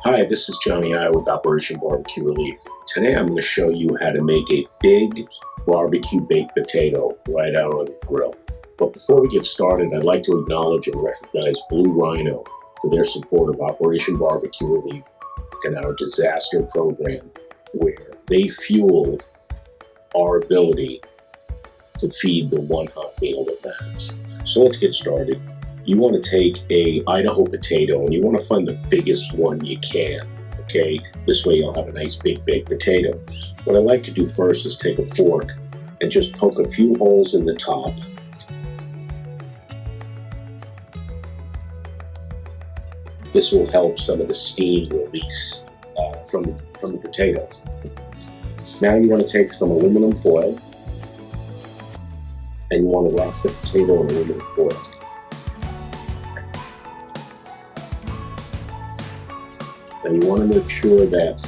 Hi, this is Johnny I with Operation Barbecue Relief. Today I'm going to show you how to make a big barbecue baked potato right out on the grill. But before we get started, I'd like to acknowledge and recognize Blue Rhino for their support of Operation Barbecue Relief and our disaster program, where they fuel our ability to feed the one hot meal that matters. So let's get started. You want to take a Idaho potato and you want to find the biggest one you can, okay? This way you'll have a nice big baked potato. What I like to do first is take a fork and just poke a few holes in the top. This will help some of the steam release from the potato. Now you want to take some aluminum foil and you want to wrap the potato in aluminum foil. And you want to make sure that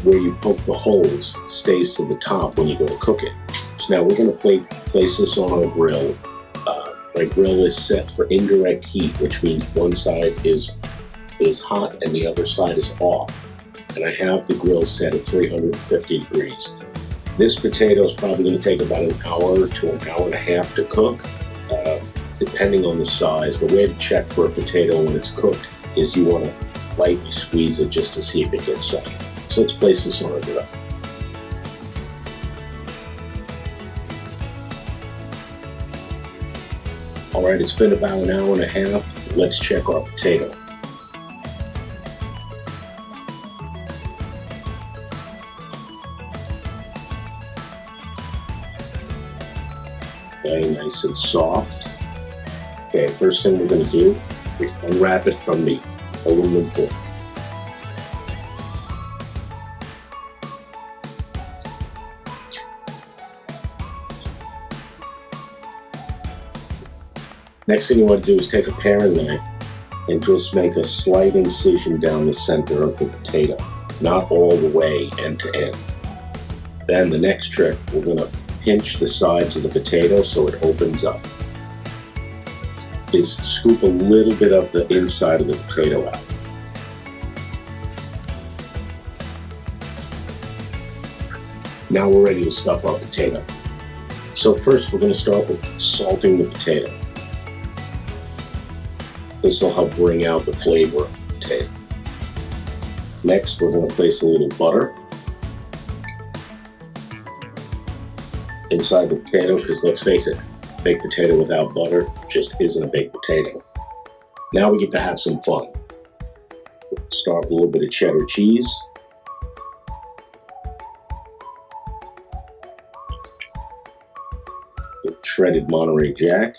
where you poke the holes stays to the top when you go to cook it. So now we're going to place this on our grill. My grill is set for indirect heat, which means one side is hot and the other side is off. And I have the grill set at 350 degrees. This potato is probably going to take about an hour to an hour and a half to cook, depending on the size. The way to check for a potato when it's cooked is you want to lightly squeeze it just to see if it gets soft. So let's place this on our grill. All right, it's been about an hour and a half. Let's check our potato. Okay, nice and soft. Okay, first thing we're going to do is unwrap it from the aluminum foil. Next thing you want to do is take a paring knife and just make a slight incision down the center of the potato, not all the way end to end. Then the next trick, we're going to pinch the sides of the potato so it opens up. Is scoop a little bit of the inside of the potato out. Now we're ready to stuff our potato. So first we're going to start with salting the potato. This will help bring out the flavor of the potato. Next we're going to place a little butter inside the potato, because let's face it, baked potato without butter just isn't a baked potato. Now we get to have some fun. Start with a little bit of cheddar cheese. Shredded Monterey Jack.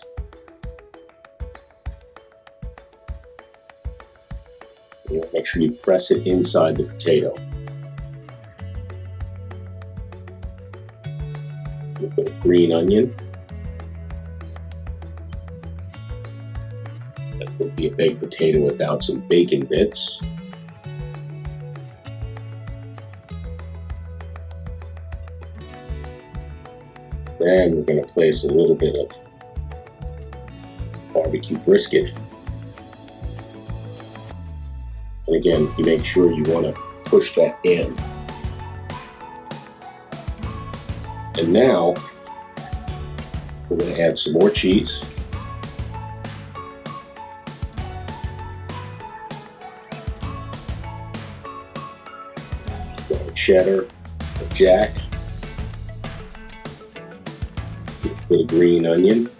You make sure you press it inside the potato. A little bit of green onion. That would be a baked potato without some bacon bits. Then we're going to place a little bit of barbecue brisket. And again, you make sure you want to push that in. And now we're going to add some more cheese. Cheddar, jack, with a green onion,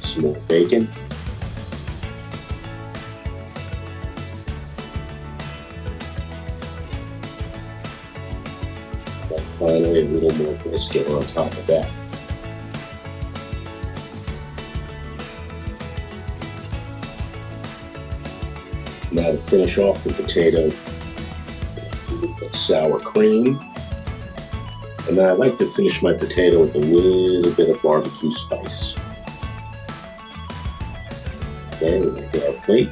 some more bacon, and finally a little more brisket on top of that. Now to finish off the potato, a little bit of sour cream. And then I like to finish my potato with a little bit of barbecue spice. Okay, we're going to get our plate.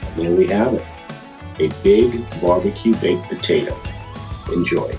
And there we have it. A big barbecue baked potato. Enjoy.